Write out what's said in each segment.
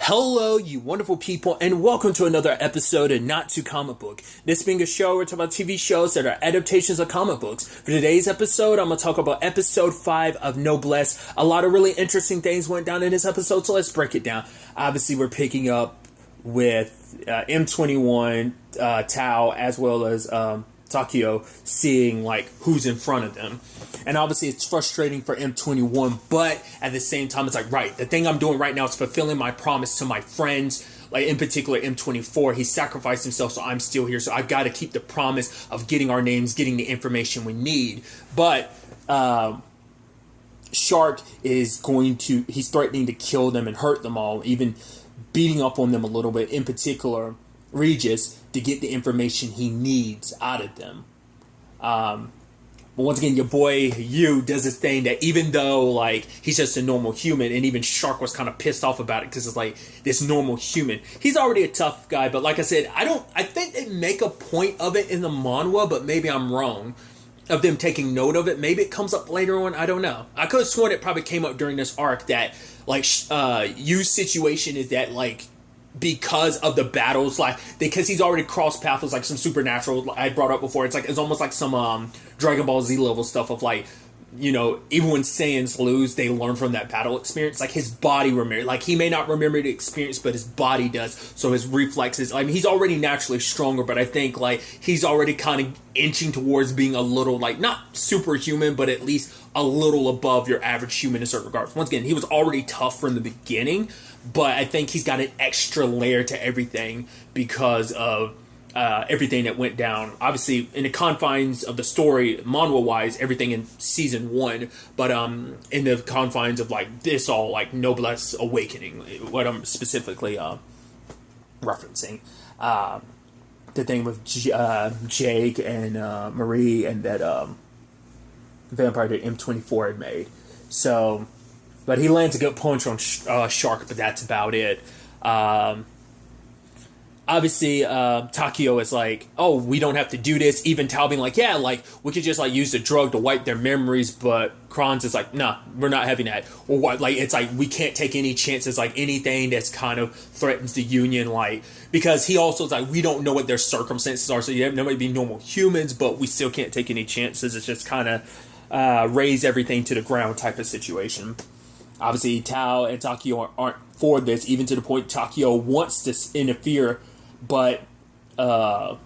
Hello, you wonderful people, and welcome to another episode of Not Too Comic Book. This being a show, we're talking about TV shows that are adaptations of comic books. For today's episode, I'm going to talk about episode 5 of Noblesse. A lot of really interesting things went down in this episode, so let's break it down. Obviously, we're picking up with M21, Tao, as well as Takio seeing like who's in front of them. And obviously it's frustrating for M21, but at the same time it's like, right, the thing I'm doing right now is fulfilling my promise to my friends, like in particular M24. He sacrificed himself, so I'm still here, so I've got to keep the promise of getting our names, getting the information we need. But Shark is he's threatening to kill them and hurt them all, even beating up on them a little bit, in particular Regis, to get the information he needs out of them. But once again, your boy Yu does this thing that even though like he's just a normal human, and even Shark was kind of pissed off about it because it's like this normal human. He's already a tough guy, but like I said, I think they make a point of it in the manhwa, but maybe I'm wrong, of them taking note of it. Maybe it comes up later on. I don't know. I could have sworn it probably came up during this arc that like Yu's situation is that like, because of the battles, like because he's already crossed paths with like some supernatural I brought up before. It's almost like some Dragon Ball Z level stuff of like, you know, even when Saiyans lose, they learn from that battle experience. Like his body like he may not remember the experience, but his body does. So his reflexes, I mean, he's already naturally stronger, but I think like he's already kind of inching towards being a little like not superhuman, but at least a little above your average human in certain regards. Once again, he was already tough from the beginning, but I think he's got an extra layer to everything because of everything that went down. Obviously, in the confines of the story, manhwa-wise, everything in season 1, but in the confines of like this all like Noblesse Awakening, what I'm specifically referencing, the thing with Jake and Marie and that vampire that M24 had made. So, but he lands a good punch on Shark, but that's about it. Obviously, Takio is like, oh, we don't have to do this. Even Tao being like, yeah, like, we could just, like, use the drug to wipe their memories, but Kronz is like, nah, we're not having that. Or what, like, it's like, we can't take any chances, like, anything that's kind of threatens the Union, like, because he also is like, we don't know what their circumstances are, so you have nobody be normal humans, but we still can't take any chances. It's just kind of raise everything to the ground type of situation. Obviously, Tao and Takio aren't for this, even to the point Takio wants to interfere, but Kron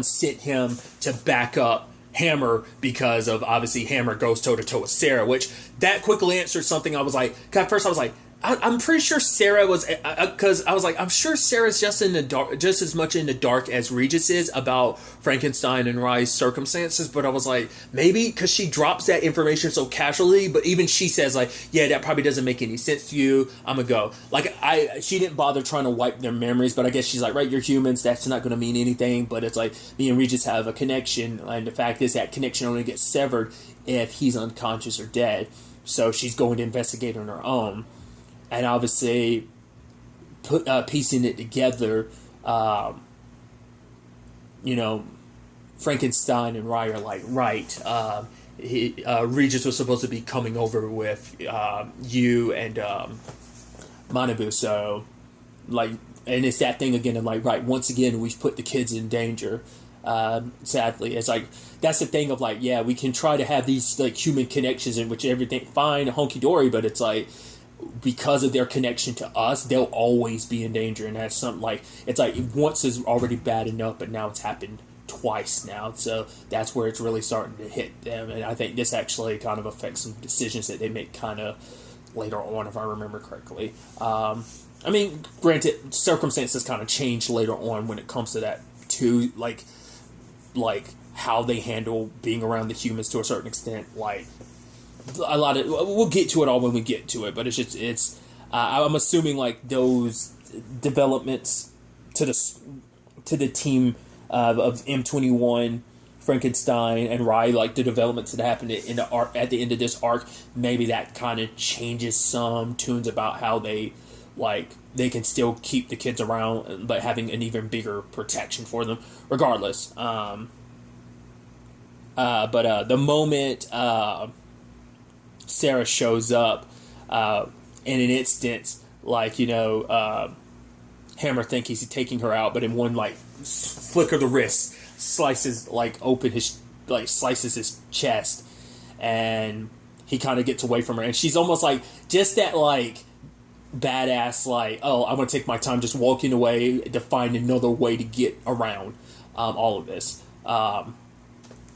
sent him to back up Hammer because of obviously Hammer goes toe to toe with Sarah, which that quickly answered something. I was like, at first I was like, I'm pretty sure Sarah was, because I was like, I'm sure Sarah's just in the dark, just as much in the dark as Regis is about Frankenstein and Rye's circumstances. But I was like, maybe because she drops that information so casually. But even she says like, yeah, that probably doesn't make any sense to you. I'm gonna go. Like she didn't bother trying to wipe their memories. But I guess she's like, right, you're humans. That's not gonna mean anything. But it's like me and Regis have a connection, and the fact is that connection only gets severed if he's unconscious or dead. So she's going to investigate on her own. And obviously, piecing it together, you know, Frankenstein and Rye are like, right, Regis was supposed to be coming over with you and Manabu, so, like, and it's that thing again of like, right, once again, we've put the kids in danger, sadly. It's like, that's the thing of like, yeah, we can try to have these, like, human connections in which everything, fine, hunky-dory, but it's like, because of their connection to us, they'll always be in danger, and that's something like, it's like once is already bad enough, but now it's happened twice now, so that's where it's really starting to hit them. And I think this actually kind of affects some decisions that they make kind of later on, if I remember correctly. I mean, granted, circumstances kind of change later on when it comes to that too, like how they handle being around the humans to a certain extent, like a lot of, we'll get to it all when we get to it, but I'm assuming like those developments to the team of M21, Frankenstein, and Rye, like the developments that happened in the arc at the end of this arc, maybe that kind of changes some tunes about how they can still keep the kids around, but having an even bigger protection for them, regardless. But the moment Sarah shows up, in an instant, like, Hammer think he's taking her out, but in one, like, flick of the wrist, slices, like, slices his chest, and he kind of gets away from her, and she's almost like, just that, like, badass, like, oh, I'm gonna take my time just walking away to find another way to get around all of this, and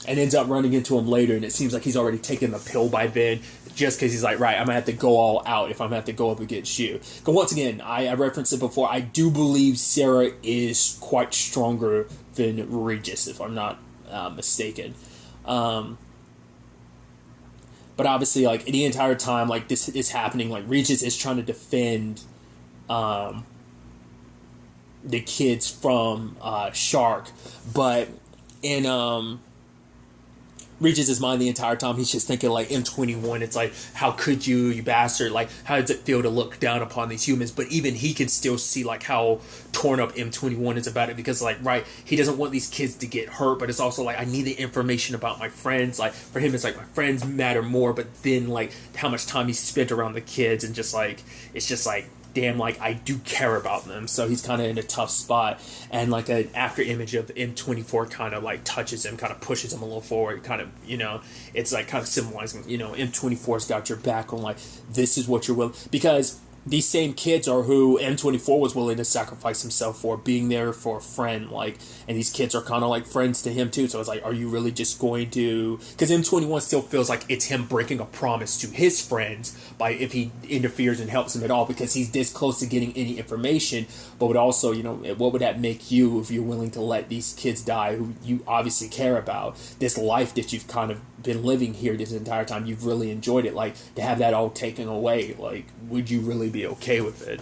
ends up running into him later, and it seems like he's already taken the pill by then, just because he's like, right, I'm gonna have to go all out if I'm gonna have to go up against you. But once again, I referenced it before, I do believe Sarah is quite stronger than Regis, if I'm not mistaken. But obviously, like, the entire time, like, this is happening, like, Regis is trying to defend the kids from Shark, but in Regis' mind the entire time, he's just thinking, like, M21, it's like, how could you bastard, like, how does it feel to look down upon these humans? But even he can still see, like, how torn up M21 is about it, because, like, right, he doesn't want these kids to get hurt, but it's also, like, I need the information about my friends. Like, for him, it's like, my friends matter more, but then, like, how much time he spent around the kids, and just, like, it's just, like, damn, like, I do care about them. So he's kind of in a tough spot, and, like, an after image of M24 kind of, like, touches him, kind of pushes him a little forward, kind of, it's, like, kind of symbolizing, M24's got your back on, like, this is what you're willing, because these same kids are who M24 was willing to sacrifice himself for, being there for a friend, like, and these kids are kind of like friends to him too, so it's like, are you really just going to, because M21 still feels like it's him breaking a promise to his friends by if he interferes and helps him at all, because he's this close to getting any information, but would also, what would that make you if you're willing to let these kids die who you obviously care about, this life that you've kind of been living here this entire time, you've really enjoyed it, like, to have that all taken away, like, would you really be okay with it?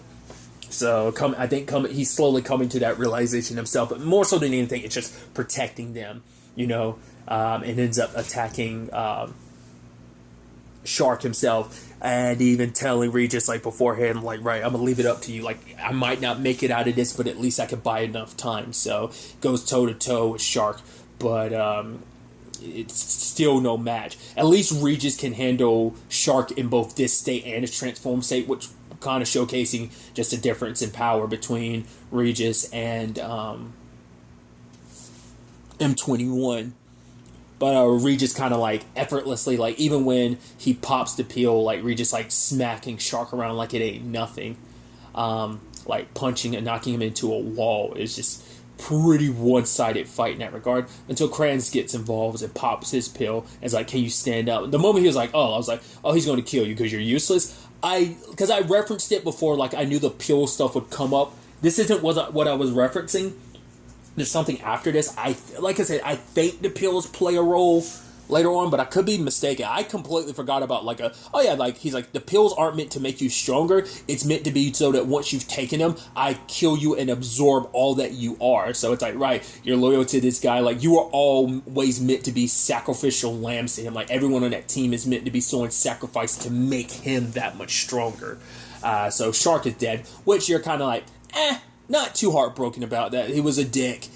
So I think he's slowly coming to that realization himself, but more so than anything, it's just protecting them, and ends up attacking Shark himself, and even telling Regis, like, beforehand, like, right, I'm gonna leave it up to you, like, I might not make it out of this, but at least I could buy enough time. So goes toe to toe with Shark, but it's still no match. At least Regis can handle Shark in both this state and his transformed state, which kind of showcasing just a difference in power between Regis and M21. But Regis kind of, like, effortlessly, like, even when he pops the pill, like, Regis, like, smacking Shark around like it ain't nothing, like, punching and knocking him into a wall. Is just pretty one-sided fight in that regard, until Kranz gets involved and pops his pill and is like, can you stand up? The moment he was like, I was like, oh, he's going to kill you because you're useless. Because I referenced it before, like, I knew the pill stuff would come up. This isn't what I was referencing. There's something after this. Like I said, I think the pills play a role later on, but I could be mistaken. I completely forgot about, like, he's like, the pills aren't meant to make you stronger. It's meant to be so that once you've taken them, I kill you and absorb all that you are. So it's like, right, you're loyal to this guy. Like, you are always meant to be sacrificial lambs to him. Like, everyone on that team is meant to be someone sacrificed to make him that much stronger. So Shark is dead, which you're kind of like, not too heartbroken about that. He was a dick.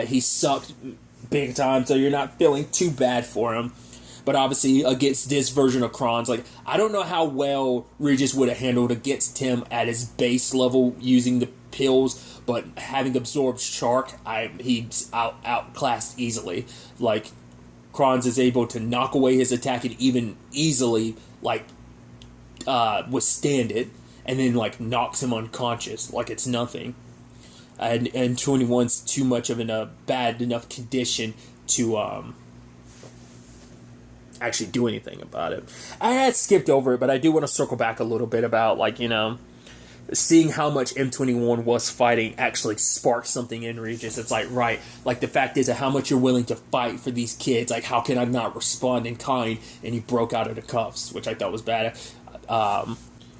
He sucked big time, so you're not feeling too bad for him. But obviously, against this version of Kronz, like, I don't know how well Regis would have handled against him at his base level using the pills, but having absorbed Shark, he's outclassed easily. Like, Kronz is able to knock away his attack and even easily, like, withstand it, and then, like, knocks him unconscious like it's nothing. And 21's too much of a bad enough condition to actually do anything about it. I had skipped over it, but I do want to circle back a little bit about, like, seeing how much M21 was fighting actually sparked something in Regis. It's like, right, like, the fact is that how much you're willing to fight for these kids, like, how can I not respond in kind? And he broke out of the cuffs, which I thought was bad.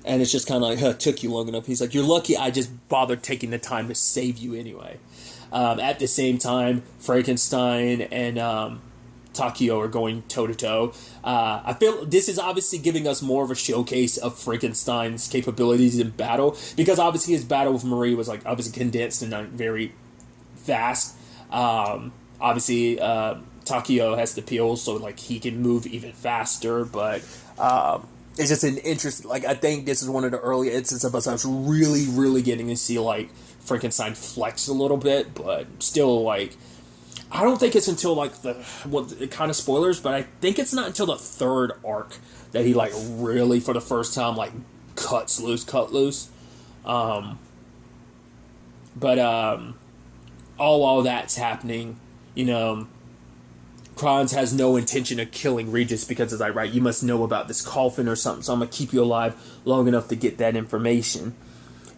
And it's just kind of like, it took you long enough. He's like, you're lucky I just bothered taking the time to save you anyway. At the same time, Frankenstein and Takio are going toe-to-toe. I feel this is obviously giving us more of a showcase of Frankenstein's capabilities in battle, because obviously his battle with Marie was, like, obviously condensed and very fast. Obviously, Takio has the pills, so, like, he can move even faster, but it's just an interest. Like, I think this is one of the early instances of us really getting to see, like, Frankenstein flex a little bit, but still, like, I don't think it's until, like, kind of spoilers, but I think it's not until the third arc that he, like, really, for the first time, like, cut loose. But all that's happening, you know, Kronz has no intention of killing Regis because it's like, right, you must know about this coffin or something, so I'm going to keep you alive long enough to get that information.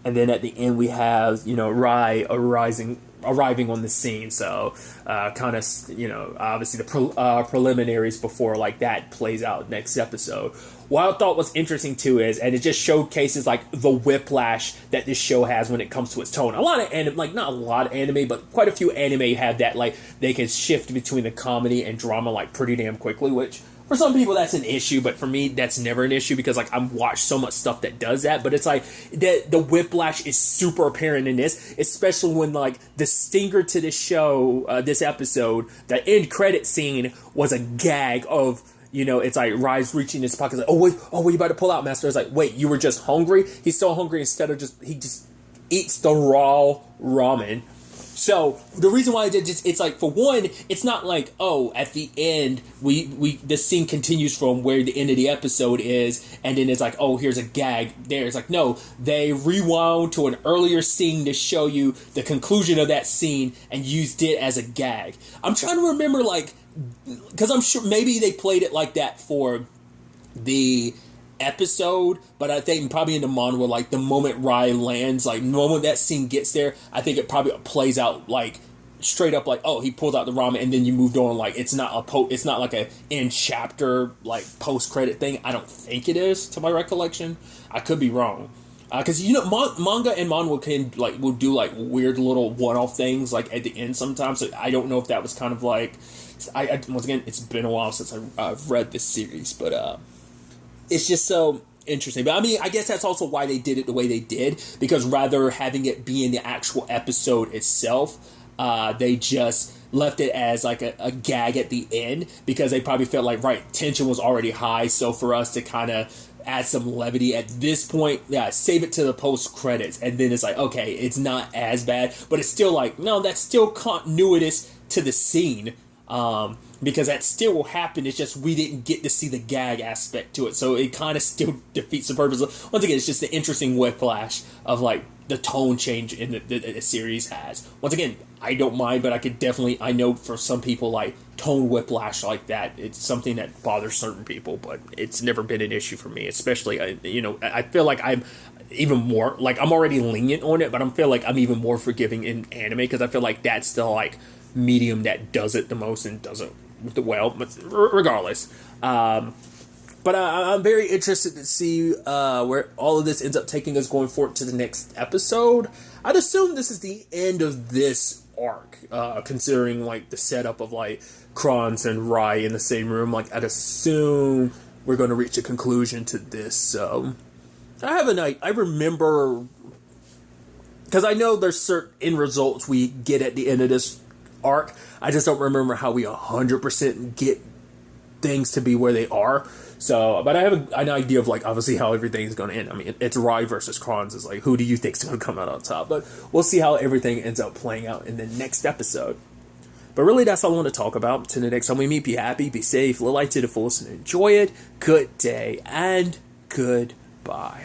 And then at the end we have, you know, Rai arriving on the scene, so kind of, you know, obviously the preliminaries before, like, that plays out next episode. What I thought was interesting too is, and it just showcases, like, the whiplash that this show has when it comes to its tone. A lot of anime, like, not a lot of anime, but quite a few anime have that, like, they can shift between the comedy and drama, like, pretty damn quickly, which for some people that's an issue, but for me that's never an issue because, like, I've watched so much stuff that does that. But it's like the whiplash is super apparent in this, especially when, like, the stinger to this show, this episode, the end credit scene was a gag of, you know, it's like Rai's reaching his pocket, like, oh wait, you about to pull out, Master? It's like, wait, you were just hungry? He's so hungry, instead of he just eats the raw ramen. So the reason why I did it's like, for one, it's not like, oh, at the end the scene continues from where the end of the episode is, and then it's like, oh, here's a gag there. It's like, no, they rewound to an earlier scene to show you the conclusion of that scene and used it as a gag. I'm trying to remember, like, because I'm sure maybe they played it like that for the episode, but I think probably in the manga, like, the moment Rai lands, like, the moment that scene gets there, I think it probably plays out, like, straight up, like, oh, he pulled out the ramen, and then you moved on. Like, it's not it's not like a in chapter, like, post credit thing. I don't think it is, to my recollection. I could be wrong, because, you know, manga and manhwa will do, like, weird little one-off things, like, at the end sometimes. So I don't know if that was kind of like, I once again, it's been a while since I've read this series, but it's just so interesting. But I mean, I guess that's also why they did it the way they did, because rather having it be in the actual episode itself, they just left it as, like, a gag at the end, because they probably felt like, right, tension was already high, so for us to kind of add some levity at this point, yeah, save it to the post credits, and then it's like, okay, it's not as bad, but it's still like, no, that's still continuous to the scene. Because that still will happen. It's just we didn't get to see the gag aspect to it, so it kind of still defeats the purpose. Once again, it's just the interesting whiplash of, like, the tone change in the series has. Once again, I don't mind, but I know for some people, like, tone whiplash like that, it's something that bothers certain people, but it's never been an issue for me. Especially, you know, I feel like I'm even more, like, I'm already lenient on it, but I feel like I'm even more forgiving in anime, because I feel like that's the, like, medium that does it the most and does it well, but regardless. But I'm very interested to see where all of this ends up taking us going forward to the next episode. I'd assume this is the end of this arc, considering, like, the setup of, like, Kronz and Rai in the same room. Like, I'd assume we're going to reach a conclusion to this. So I remember, because I know there's certain end results we get at the end of this arc. I just don't remember how we 100% get things to be where they are. So, but I have an idea of, like, obviously how everything's going to end. I mean, it's Rai versus Kronz. Is like, who do you think's going to come out on top? But we'll see how everything ends up playing out in the next episode. But really, that's all I want to talk about. Till the next time we meet, be happy, be safe, live life to the fullest, and enjoy it. Good day and goodbye.